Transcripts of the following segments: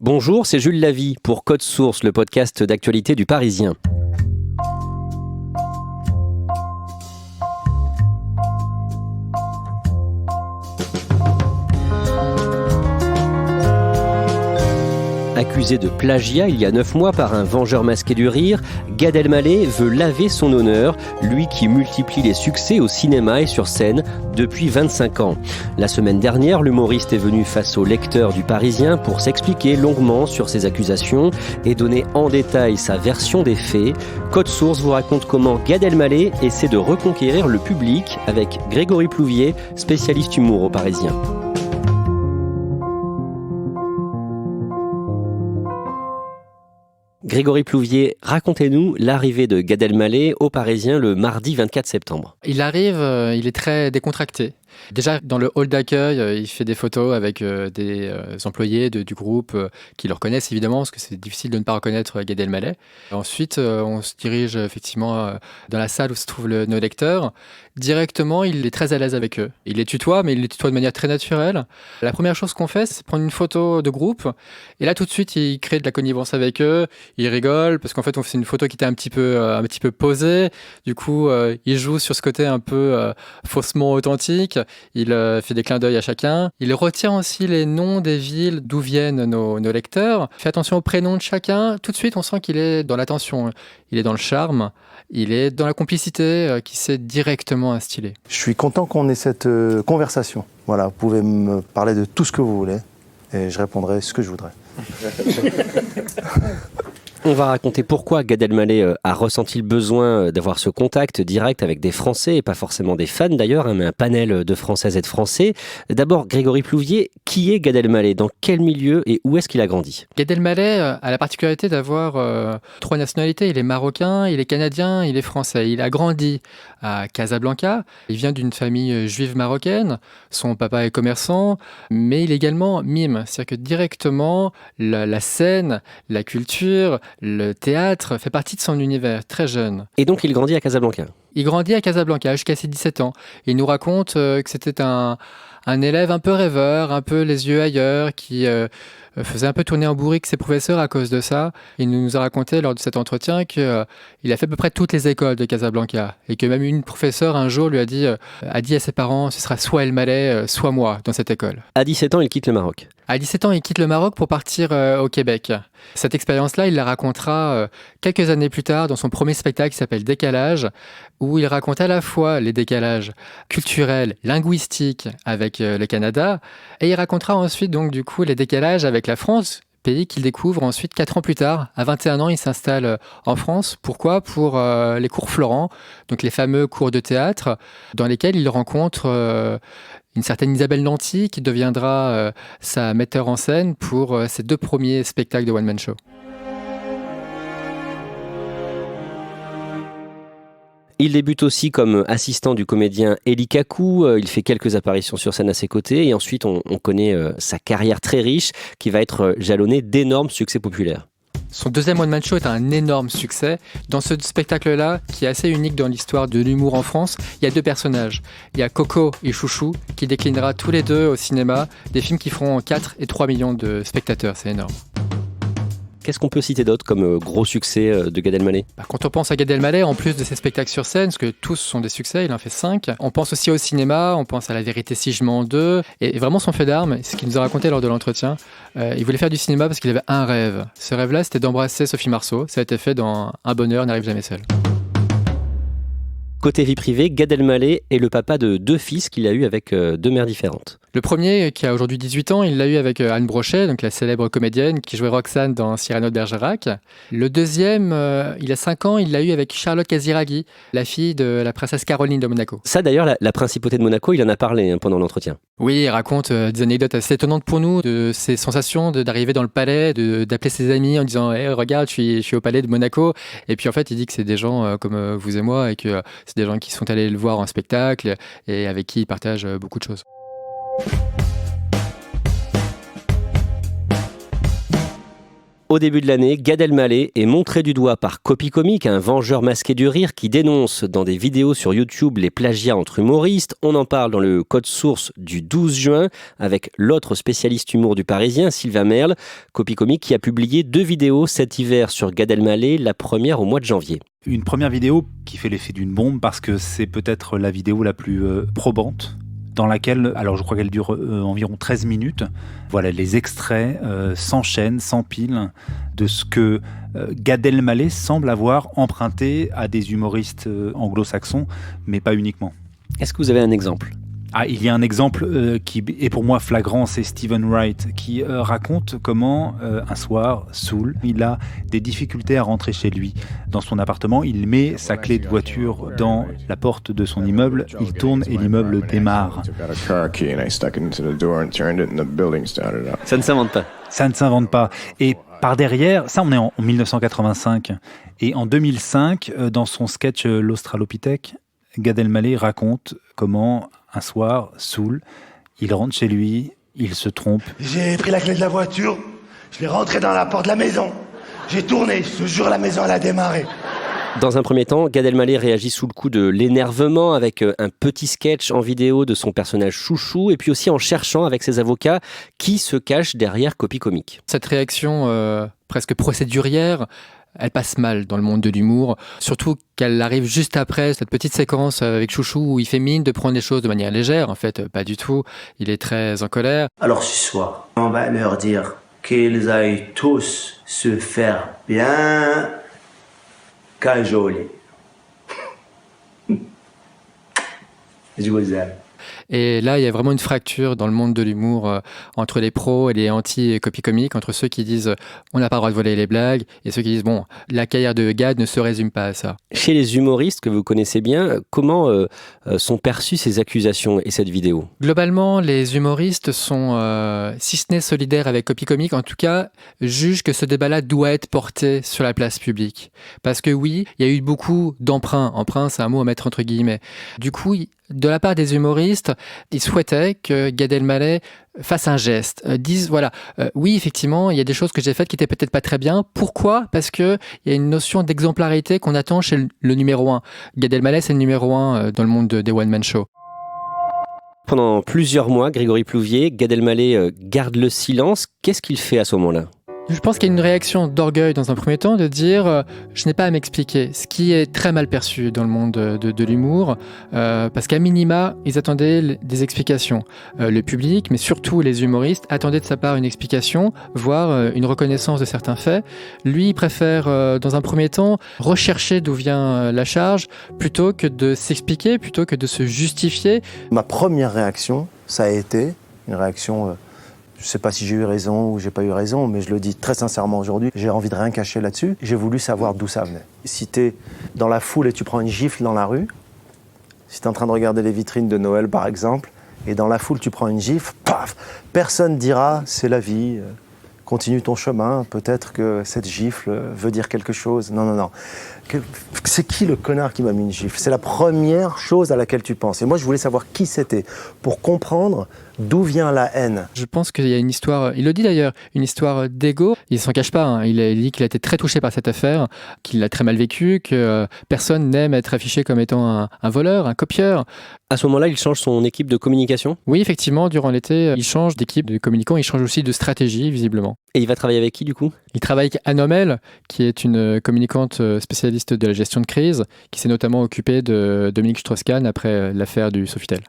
Bonjour, c'est Jules Lavie pour Code Source, le podcast d'actualité du Parisien. Accusé de plagiat il y a 9 mois par un vengeur masqué du rire, Gad Elmaleh veut laver son honneur, lui qui multiplie les succès au cinéma et sur scène depuis 25 ans. La semaine dernière, l'humoriste est venu face aux lecteurs du Parisien pour s'expliquer longuement sur ces accusations et donner en détail sa version des faits. Code Source vous raconte comment Gad Elmaleh essaie de reconquérir le public avec Grégory Plouvier, spécialiste humour au Parisien. Grégory Plouvier, racontez-nous l'arrivée de Gad Elmaleh au Parisien le mardi 24 septembre. Il arrive, il est très décontracté. Déjà, dans le hall d'accueil, il fait des photos avec des employés du groupe qui le reconnaissent évidemment, parce que c'est difficile de ne pas reconnaître Gad Elmaleh. Ensuite, on se dirige effectivement dans la salle où se trouvent nos lecteurs. Directement, il est très à l'aise avec eux. Il les tutoie, mais il les tutoie de manière très naturelle. La première chose qu'on fait, c'est prendre une photo de groupe. Et là, tout de suite, il crée de la connivence avec eux. Il rigole, parce qu'en fait, on fait une photo qui était un petit peu posée. Du coup, il joue sur ce côté un peu faussement authentique. Il fait des clins d'œil à chacun. Il retient aussi les noms des villes d'où viennent nos lecteurs. Il fait attention aux prénoms de chacun. Tout de suite, on sent qu'il est dans l'attention. Il est dans le charme. Il est dans la complicité qui s'est directement instillée. Je suis content qu'on ait cette conversation. Voilà, vous pouvez me parler de tout ce que vous voulez et je répondrai ce que je voudrais. On va raconter pourquoi Gad Elmaleh a ressenti le besoin d'avoir ce contact direct avec des Français, et pas forcément des fans d'ailleurs, mais un panel de Françaises et de Français. D'abord, Grégory Plouvier, qui est Gad Elmaleh ? Dans quel milieu et où est-ce qu'il a grandi ? Gad Elmaleh a la particularité d'avoir 3 nationalités. Il est marocain, il est canadien, il est français. Il a grandi à Casablanca. Il vient d'une famille juive marocaine. Son papa est commerçant, mais il est également mime. C'est-à-dire que directement, la scène, la culture, le théâtre fait partie de son univers, très jeune. Et donc il grandit à Casablanca ? Il grandit à Casablanca jusqu'à ses 17 ans. Il nous raconte que c'était un élève un peu rêveur, un peu les yeux ailleurs, qui faisait un peu tourner en bourrique ses professeurs à cause de ça. Il nous a raconté lors de cet entretien qu'il a fait à peu près toutes les écoles de Casablanca et que même une professeure un jour lui a dit à ses parents, ce sera soit Elmaleh, soit moi dans cette école. À 17 ans, il quitte le Maroc. À 17 ans, il quitte le Maroc pour partir au Québec. Cette expérience-là, il la racontera quelques années plus tard dans son premier spectacle qui s'appelle Décalage, où il raconte à la fois les décalages culturels, linguistiques avec le Canada, et il racontera ensuite donc du coup les décalages avec la France, pays qu'il découvre ensuite 4 ans plus tard. À 21 ans, il s'installe en France. Pourquoi ? Pour les cours Florent, donc les fameux cours de théâtre, dans lesquels il rencontre une certaine Isabelle Nanty, qui deviendra sa metteur en scène pour ses 2 premiers spectacles de one-man show. Il débute aussi comme assistant du comédien Eli Kakou. Il fait quelques apparitions sur scène à ses côtés. Et ensuite, on connaît sa carrière très riche qui va être jalonnée d'énormes succès populaires. Son 2e one-man show est un énorme succès. Dans ce spectacle-là, qui est assez unique dans l'histoire de l'humour en France, il y a 2 personnages. Il y a Coco et Chouchou, qui déclinera tous les 2 au cinéma, des films qui feront 4 et 3 millions de spectateurs. C'est énorme. Qu'est-ce qu'on peut citer d'autre comme gros succès de Gad Elmaleh ? Quand on pense à Gad Elmaleh, en plus de ses spectacles sur scène, parce que tous sont des succès, il en fait 5, on pense aussi au cinéma, on pense à La Vérité si je mens 2, et vraiment son fait d'arme, c'est ce qu'il nous a raconté lors de l'entretien, il voulait faire du cinéma parce qu'il avait un rêve. Ce rêve-là, c'était d'embrasser Sophie Marceau. Ça a été fait dans Un bonheur n'arrive jamais seul. Côté vie privée, Gad Elmaleh est le papa de 2 fils qu'il a eu avec 2 mères différentes. Le premier, qui a aujourd'hui 18 ans, il l'a eu avec Anne Brochet, donc la célèbre comédienne qui jouait Roxane dans Cyrano de Bergerac. Le deuxième, il a 5 ans, il l'a eu avec Charlotte Casiraghi, la fille de la princesse Caroline de Monaco. Ça d'ailleurs, la principauté de Monaco, il en a parlé pendant l'entretien. Oui, il raconte des anecdotes assez étonnantes pour nous, de ses sensations d'arriver dans le palais, d'appeler ses amis en disant hey, « regarde, je suis au palais de Monaco ». Et puis en fait, il dit que c'est des gens comme vous et moi et que c'est des gens qui sont allés le voir en spectacle et avec qui il partage beaucoup de choses. Au début de l'année, Gad Elmaleh est montré du doigt par Copy Comic, un vengeur masqué du rire qui dénonce dans des vidéos sur YouTube les plagiats entre humoristes. On en parle dans le code source du 12 juin avec l'autre spécialiste humour du Parisien, Sylvain Merle. Copy Comic qui a publié 2 vidéos cet hiver sur Gad Elmaleh, la première au mois de janvier. Une première vidéo qui fait l'effet d'une bombe parce que c'est peut-être la vidéo la plus probante, dans laquelle, alors je crois qu'elle dure environ 13 minutes, voilà, les extraits s'enchaînent, s'empilent de ce que Gad Elmaleh semble avoir emprunté à des humoristes anglo-saxons, mais pas uniquement. Est-ce que vous avez un exemple ? Il y a un exemple qui est pour moi flagrant, c'est Stephen Wright qui raconte comment un soir, saoul, il a des difficultés à rentrer chez lui. Dans son appartement, il met sa clé de voiture dans la porte de son immeuble, il tourne et l'immeuble démarre. Ça ne s'invente pas. Ça ne s'invente pas. Et par derrière, ça on est en 1985, et en 2005, dans son sketch L'Australopithèque, Gad Elmaleh raconte comment un soir, saoul, il rentre chez lui, il se trompe. J'ai pris la clé de la voiture, je l'ai rentrée dans la porte de la maison. J'ai tourné, je te jure, la maison elle a démarré. Dans un premier temps, Gad Elmaleh réagit sous le coup de l'énervement avec un petit sketch en vidéo de son personnage chouchou et puis aussi en cherchant avec ses avocats qui se cachent derrière Copy Comic. Cette réaction presque procédurière, elle passe mal dans le monde de l'humour, surtout qu'elle arrive juste après cette petite séquence avec Chouchou où il fait mine de prendre les choses de manière légère. En fait, pas du tout. Il est très en colère. Alors ce soir, on va leur dire qu'ils aillent tous se faire bien cajoler. Je vous aime. Et là, il y a vraiment une fracture dans le monde de l'humour entre les pros et les anti-copy comiques, entre ceux qui disent on n'a pas le droit de voler les blagues et ceux qui disent bon, la carrière de Gad ne se résume pas à ça. Chez les humoristes que vous connaissez bien, comment sont perçues ces accusations et cette vidéo ? Globalement, les humoristes sont, si ce n'est solidaires avec Copy Comic, en tout cas, jugent que ce débat-là doit être porté sur la place publique. Parce que oui, il y a eu beaucoup d'emprunts. Emprunt, c'est un mot à mettre entre guillemets. Du coup, de la part des humoristes, ils souhaitaient que Gad Elmaleh fasse un geste, dise voilà, oui effectivement il y a des choses que j'ai faites qui étaient peut-être pas très bien. Pourquoi ? Parce que il y a une notion d'exemplarité qu'on attend chez le numéro 1. Gad Elmaleh c'est le numéro 1 dans le monde des one-man show. Pendant plusieurs mois, Grégory Plouvier, Gad Elmaleh garde le silence. Qu'est-ce qu'il fait à ce moment-là ? Je pense qu'il y a une réaction d'orgueil dans un premier temps de dire je n'ai pas à m'expliquer, ce qui est très mal perçu dans le monde de l'humour, parce qu'à minima, ils attendaient des explications. Le public, mais surtout les humoristes, attendaient de sa part une explication, voire une reconnaissance de certains faits. Lui, il préfère, dans un premier temps, rechercher d'où vient la charge, plutôt que de s'expliquer, plutôt que de se justifier. Ma première réaction, ça a été une réaction... Je ne sais pas si j'ai eu raison ou j'ai pas eu raison, mais je le dis très sincèrement aujourd'hui, j'ai envie de rien cacher là-dessus. J'ai voulu savoir d'où ça venait. Si tu es dans la foule et tu prends une gifle dans la rue, si tu es en train de regarder les vitrines de Noël par exemple, et dans la foule tu prends une gifle, paf, personne dira c'est la vie, continue ton chemin, peut-être que cette gifle veut dire quelque chose. Non, non, non. C'est qui le connard qui m'a mis une gifle ? C'est la première chose à laquelle tu penses. Et moi je voulais savoir qui c'était, pour comprendre d'où vient la haine. Je pense qu'il y a une histoire, il le dit d'ailleurs, une histoire d'ego. Il ne s'en cache pas, hein. Il dit qu'il a été très touché par cette affaire, qu'il l'a très mal vécu, que personne n'aime être affiché comme étant un voleur, un copieur. À ce moment-là, il change son équipe de communication ? Oui, effectivement, durant l'été, il change d'équipe de communicants, il change aussi de stratégie, visiblement. Et il va travailler avec qui du coup ? Il travaille avec Anne Hommel, qui est une communicante spécialiste de la gestion de crise, qui s'est notamment occupée de Dominique Strauss-Kahn après l'affaire du Sofitel.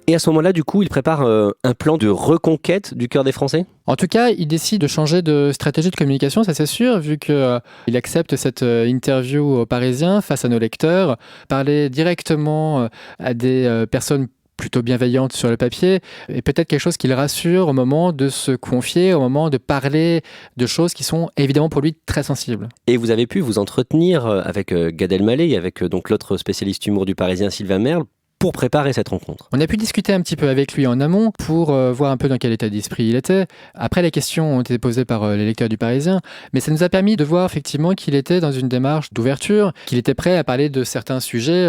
Et à ce moment-là, du coup, il prépare un plan de reconquête du cœur des Français ? En tout cas, il décide de changer de stratégie de communication, ça c'est sûr, vu qu'il accepte cette interview aux Parisiens face à nos lecteurs, parler directement à des personnes plutôt bienveillantes sur le papier, et peut-être quelque chose qui le rassure au moment de se confier, au moment de parler de choses qui sont évidemment pour lui très sensibles. Et vous avez pu vous entretenir avec Gad Elmaleh et avec donc l'autre spécialiste humour du Parisien, Sylvain Merle, pour préparer cette rencontre. On a pu discuter un petit peu avec lui en amont pour voir un peu dans quel état d'esprit il était. Après, les questions ont été posées par les lecteurs du Parisien, mais ça nous a permis de voir effectivement qu'il était dans une démarche d'ouverture, qu'il était prêt à parler de certains sujets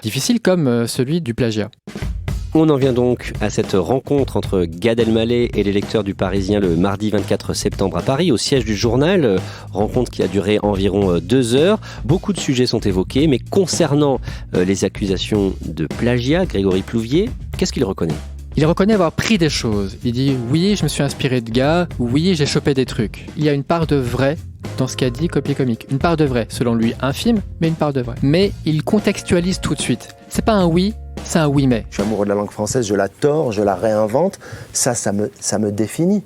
difficiles comme celui du plagiat. On en vient donc à cette rencontre entre Gad Elmaleh et les lecteurs du Parisien le mardi 24 septembre à Paris, au siège du journal. Rencontre qui a duré environ 2 heures. Beaucoup de sujets sont évoqués, mais concernant les accusations de plagiat, Grégory Plouvier, qu'est-ce qu'il reconnaît ? Il reconnaît avoir pris des choses. Il dit « oui, je me suis inspiré de gars » ou « oui, j'ai chopé des trucs ». Il y a une part de vrai dans ce qu'a dit Copy Comic. Une part de vrai, selon lui infime, mais une part de vrai. Mais il contextualise tout de suite. C'est pas un oui, c'est un oui mais. Je suis amoureux de la langue française, je la tords, je la réinvente. Ça me définit.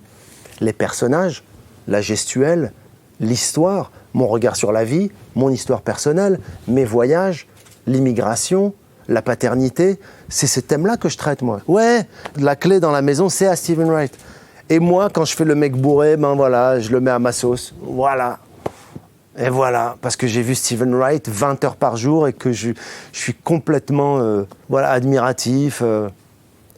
Les personnages, la gestuelle, l'histoire, mon regard sur la vie, mon histoire personnelle, mes voyages, l'immigration, la paternité, c'est ce thème-là que je traite, moi. Ouais, la clé dans la maison, c'est à Stephen Wright. Et moi, quand je fais le mec bourré, ben voilà, je le mets à ma sauce. Voilà. Et voilà, parce que j'ai vu Stephen Wright 20 heures par jour et que je suis complètement admiratif.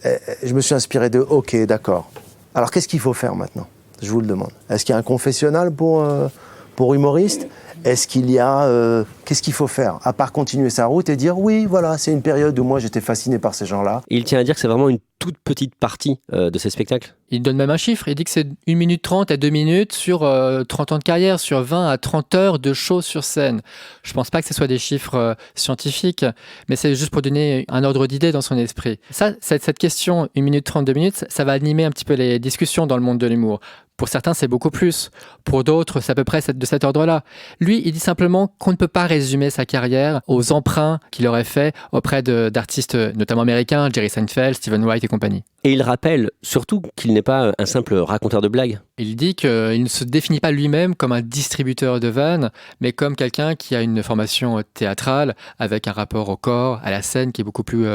Je me suis inspiré de « Ok, d'accord. Alors, qu'est-ce qu'il faut faire maintenant ?» Je vous le demande. Est-ce qu'il y a un confessionnal pour humoriste ? Est-ce qu'il y a... qu'est-ce qu'il faut faire ? À part continuer sa route et dire « Oui, voilà, c'est une période où moi j'étais fasciné par ces gens-là. » Il tient à dire que c'est vraiment une toute petite partie de ces spectacles. Il donne même un chiffre, il dit que c'est 1 minute 30 à 2 minutes sur 30 ans de carrière, sur 20 à 30 heures de show sur scène. Je pense pas que ce soit des chiffres scientifiques, mais c'est juste pour donner un ordre d'idée dans son esprit. Ça, cette question, 1 minute 30, 2 minutes, ça va animer un petit peu les discussions dans le monde de l'humour. Pour certains, c'est beaucoup plus. Pour d'autres, c'est à peu près de cet ordre-là. Lui, il dit simplement qu'on ne peut pas résumer sa carrière aux emprunts qu'il aurait fait auprès d'artistes, notamment américains, Jerry Seinfeld, Stephen Wright et compagnie. Et il rappelle surtout qu'il n'est pas un simple raconteur de blagues. Il dit qu'il ne se définit pas lui-même comme un distributeur de vannes, mais comme quelqu'un qui a une formation théâtrale avec un rapport au corps, à la scène qui est beaucoup plus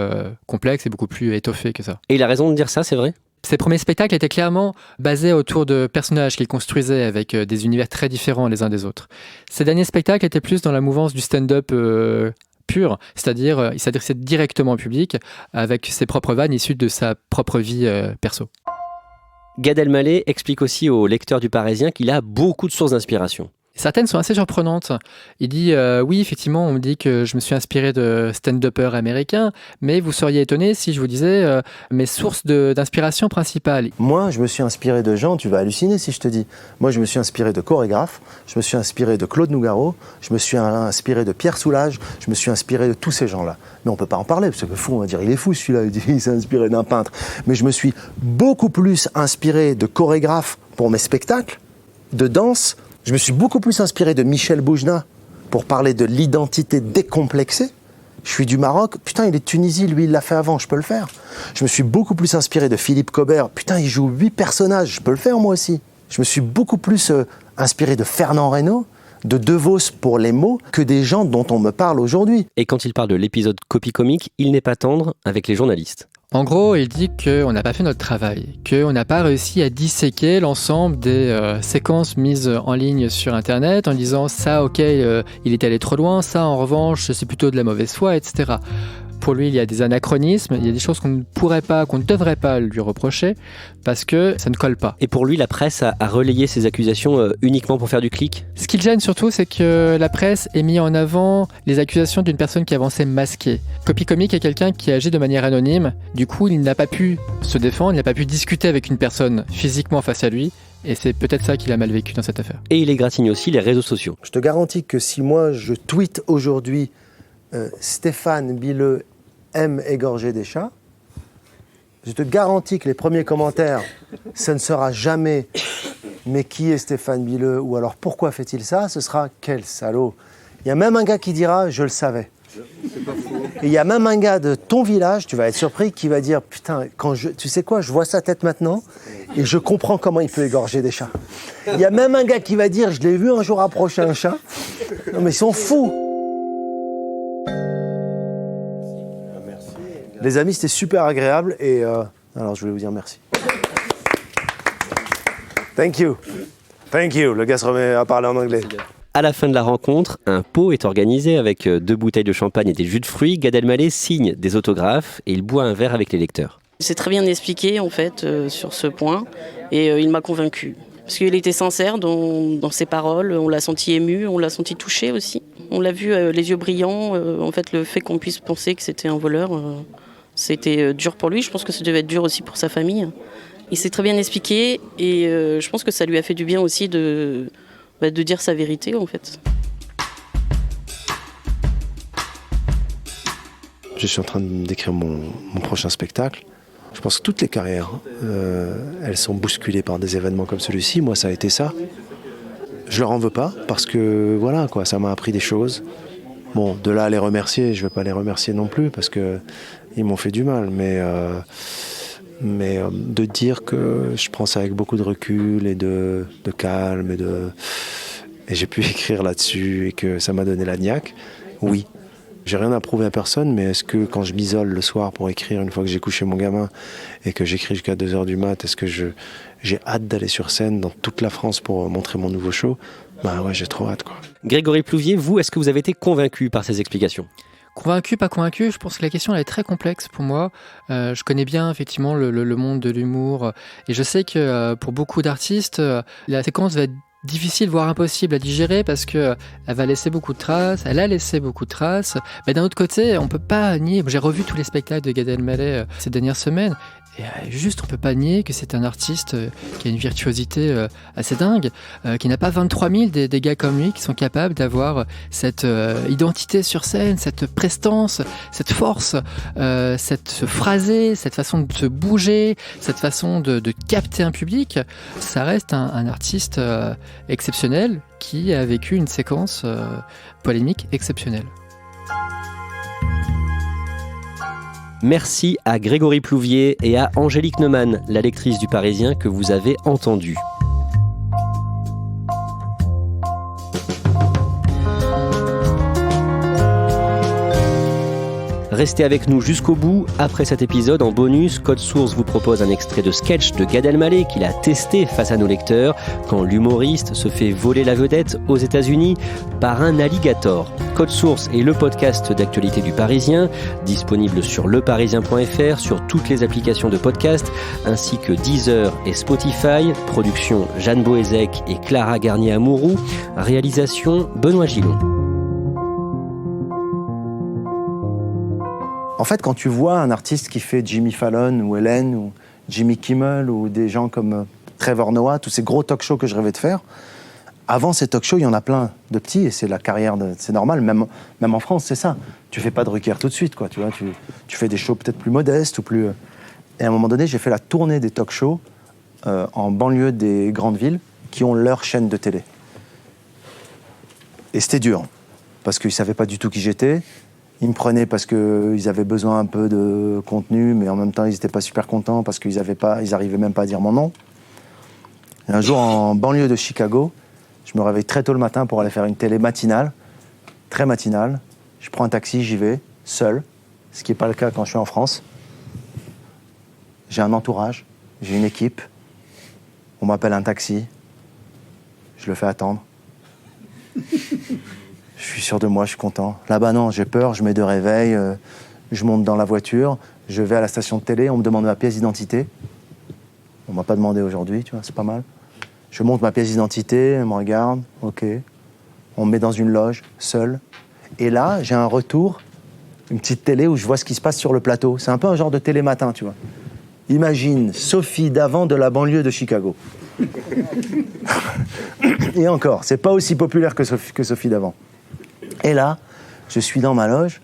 complexe et beaucoup plus étoffé que ça. Et il a raison de dire ça, c'est vrai ? Ses premiers spectacles étaient clairement basés autour de personnages qu'il construisait avec des univers très différents les uns des autres. Ses derniers spectacles étaient plus dans la mouvance du stand-up pur, c'est-à-dire il s'adressait directement au public avec ses propres vannes issues de sa propre vie perso. Gad Elmaleh explique aussi aux lecteurs du Parisien qu'il a beaucoup de sources d'inspiration. Certaines sont assez surprenantes. Il dit oui, effectivement, on me dit que je me suis inspiré de stand-uppers américains, mais vous seriez étonné si je vous disais mes sources d'inspiration principales. Moi, je me suis inspiré de gens, tu vas halluciner si je te dis. Moi, je me suis inspiré de chorégraphes, je me suis inspiré de Claude Nougaro, je me suis inspiré de Pierre Soulages, je me suis inspiré de tous ces gens-là. Mais on ne peut pas en parler, parce que fou, on va dire, il est fou celui-là, il s'est inspiré d'un peintre. Mais je me suis beaucoup plus inspiré de chorégraphes pour mes spectacles, de danse. Je me suis beaucoup plus inspiré de Michel Boujna pour parler de l'identité décomplexée. Je suis du Maroc, putain, il est de Tunisie, lui, il l'a fait avant, je peux le faire. Je me suis beaucoup plus inspiré de Philippe Cobert, putain, il joue 8 personnages, je peux le faire moi aussi. Je me suis beaucoup plus inspiré de Fernand Reynaud, de De Vos pour les mots, que des gens dont on me parle aujourd'hui. Et quand il parle de l'épisode Copy Comic, il n'est pas tendre avec les journalistes. En gros, il dit qu'on n'a pas fait notre travail, qu'on n'a pas réussi à disséquer l'ensemble des séquences mises en ligne sur Internet en disant ça, ok, il est allé trop loin, ça, en revanche, c'est plutôt de la mauvaise foi, etc. Pour lui, il y a des anachronismes, il y a des choses qu'on ne pourrait pas, qu'on ne devrait pas lui reprocher parce que ça ne colle pas. Et pour lui, la presse a relayé ces accusations uniquement pour faire du clic ? Ce qui le gêne surtout, c'est que la presse ait mis en avant les accusations d'une personne qui avançait masquée. Copy Comic est quelqu'un qui agit de manière anonyme, du coup, il n'a pas pu se défendre, il n'a pas pu discuter avec une personne physiquement face à lui, et c'est peut-être ça qu'il a mal vécu dans cette affaire. Et il égratigne aussi les réseaux sociaux. Je te garantis que si moi je tweete aujourd'hui Stéphane Billeux aime égorger des chats, je te garantis que les premiers commentaires, ça ne sera jamais « mais qui est Stéphane Billeux » ou alors « pourquoi fait-il ça ?» Ce sera « quel salaud ». Il y a même un gars qui dira « je le savais ». Et il y a même un gars de ton village, tu vas être surpris, qui va dire « putain, tu sais quoi, je vois sa tête maintenant et je comprends comment il peut égorger des chats ». Il y a même un gars qui va dire « je l'ai vu un jour approcher un chat ». Non mais ils sont fous. Les amis, c'était super agréable et alors je voulais vous dire merci. Thank you. Thank you. Le gars se remet à parler en anglais. À la fin de la rencontre, un pot est organisé avec 2 bouteilles de champagne et des jus de fruits. Gad Elmaleh signe des autographes et il boit un verre avec les lecteurs. C'est très bien expliqué en fait sur ce point et il m'a convaincu. Parce qu'il était sincère dans ses paroles, on l'a senti ému, on l'a senti touché aussi. On l'a vu les yeux brillants, en fait le fait qu'on puisse penser que c'était un voleur, C'était dur pour lui, je pense que ça devait être dur aussi pour sa famille. Il s'est très bien expliqué et je pense que ça lui a fait du bien aussi de dire sa vérité en fait. Je suis en train d'écrire mon prochain spectacle. Je pense que toutes les carrières, elles sont bousculées par des événements comme celui-ci. Moi, ça a été ça. Je leur en veux pas parce que voilà, quoi, ça m'a appris des choses. Bon, de là à les remercier, je vais pas les remercier non plus parce que ils m'ont fait du mal. Mais de dire que je prends ça avec beaucoup de recul et de calme et j'ai pu écrire là-dessus et que ça m'a donné la niaque, oui. J'ai rien à prouver à personne, mais est-ce que quand je m'isole le soir pour écrire, une fois que j'ai couché mon gamin et que j'écris jusqu'à 2h du mat, est-ce que j'ai hâte d'aller sur scène dans toute la France pour montrer mon nouveau show ? Bah ouais, j'ai trop hâte, quoi. Grégory Plouvier, vous, est-ce que vous avez été convaincu par ces explications ? Convaincu, pas convaincu, je pense que la question elle est très complexe pour moi. Je connais bien effectivement le monde de l'humour et je sais que pour beaucoup d'artistes, la séquence va être difficile, voire impossible à digérer parce que elle va laisser beaucoup de traces, elle a laissé beaucoup de traces. Mais d'un autre côté, on peut pas nier, j'ai revu tous les spectacles de Gad Elmaleh ces dernières semaines, et juste on peut pas nier que c'est un artiste qui a une virtuosité assez dingue, qui n'a pas 23 000 des gars comme lui qui sont capables d'avoir cette identité sur scène, cette prestance, cette force, ce phrasé, cette façon de se bouger, cette façon de capter un public. Ça reste un artiste exceptionnel qui a vécu une séquence polémique exceptionnelle. Merci à Grégory Plouvier et à Angélique Neumann, la lectrice du Parisien que vous avez entendue. Restez avec nous jusqu'au bout. Après cet épisode, en bonus, Code Source vous propose un extrait de sketch de Gad Elmaleh qu'il a testé face à nos lecteurs quand l'humoriste se fait voler la vedette aux États-Unis par un alligator. Code Source est le podcast d'actualité du Parisien, disponible sur leparisien.fr, sur toutes les applications de podcast, ainsi que Deezer et Spotify. Production Jeanne Boézek et Clara Garnier-Amouroux. Réalisation Benoît Gillon. En fait, quand tu vois un artiste qui fait Jimmy Fallon ou Ellen ou Jimmy Kimmel ou des gens comme Trevor Noah, tous ces gros talk shows que je rêvais de faire, avant ces talk shows, il y en a plein de petits et c'est la carrière, c'est normal, même en France, c'est ça. Tu fais pas de Ruquier tout de suite, quoi, tu vois, tu fais des shows peut-être plus modestes ou plus... Et à un moment donné, j'ai fait la tournée des talk shows en banlieue des grandes villes qui ont leur chaîne de télé. Et c'était dur, parce qu'ils savaient pas du tout qui j'étais. Ils me prenaient parce qu'ils avaient besoin un peu de contenu, mais en même temps, ils n'étaient pas super contents parce qu'ils n'arrivaient même pas à dire mon nom. Et un jour, en banlieue de Chicago, je me réveille très tôt le matin pour aller faire une télé matinale, très matinale. Je prends un taxi, j'y vais, seul, ce qui n'est pas le cas quand je suis en France. J'ai un entourage, j'ai une équipe. On m'appelle un taxi. Je le fais attendre. Je suis sûr de moi, je suis content. Là-bas, non, j'ai peur, je mets de réveil, je monte dans la voiture, je vais à la station de télé, on me demande ma pièce d'identité. On m'a pas demandé aujourd'hui, tu vois, c'est pas mal. Je monte ma pièce d'identité, elle me regarde, ok. On me met dans une loge, seul. Et là, j'ai un retour, une petite télé où je vois ce qui se passe sur le plateau. C'est un peu un genre de télématin, tu vois. Imagine Sophie d'avant de la banlieue de Chicago. Et encore, c'est pas aussi populaire que Sophie d'avant. Et là, je suis dans ma loge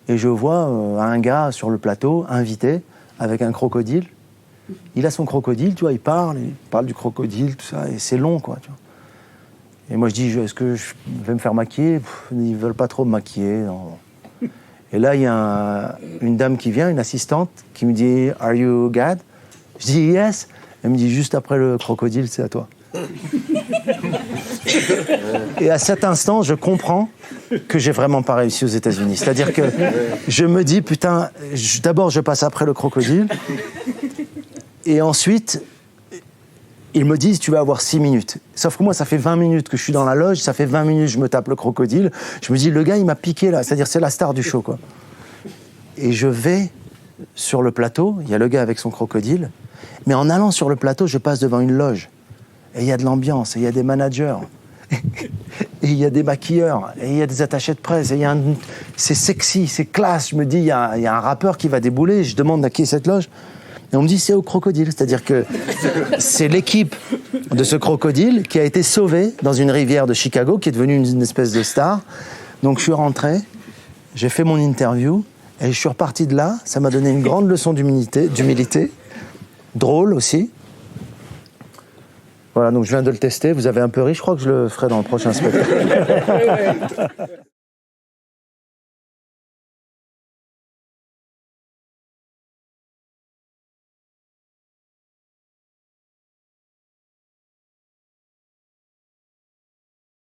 et je vois un gars sur le plateau, invité, avec un crocodile. Il a son crocodile, tu vois, il parle du crocodile, tout ça, et c'est long, quoi, tu vois. Et moi, je dis, est-ce que je vais me faire maquiller ? Ils veulent pas trop me maquiller, non. Et là, il y a une dame qui vient, une assistante, qui me dit « Are you Gad ?» Je dis « Yes ». Elle me dit « Juste après le crocodile, c'est à toi ». Et à cet instant, je comprends que j'ai vraiment pas réussi aux États-Unis. C'est-à-dire que je me dis, putain, d'abord je passe après le crocodile, et ensuite, ils me disent, tu vas avoir 6 minutes. Sauf que moi, ça fait 20 minutes que je suis dans la loge, ça fait 20 minutes que je me tape le crocodile. Je me dis, le gars, il m'a piqué là, c'est-à-dire c'est la star du show, quoi. Et je vais sur le plateau, il y a le gars avec son crocodile, mais en allant sur le plateau, je passe devant une loge. Et il y a de l'ambiance, et il y a des managers. et il y a des maquilleurs, et il y a des attachés de presse, et c'est sexy, c'est classe. Je me dis, il y a un rappeur qui va débouler, je demande à qui est cette loge. Et on me dit, c'est au Crocodile. C'est-à-dire que c'est l'équipe de ce Crocodile qui a été sauvée dans une rivière de Chicago, qui est devenue une espèce de star. Donc je suis rentré, j'ai fait mon interview, et je suis reparti de là. Ça m'a donné une grande leçon d'humilité, drôle aussi. Voilà, donc je viens de le tester. Vous avez un peu ri, je crois que je le ferai dans le prochain spectacle.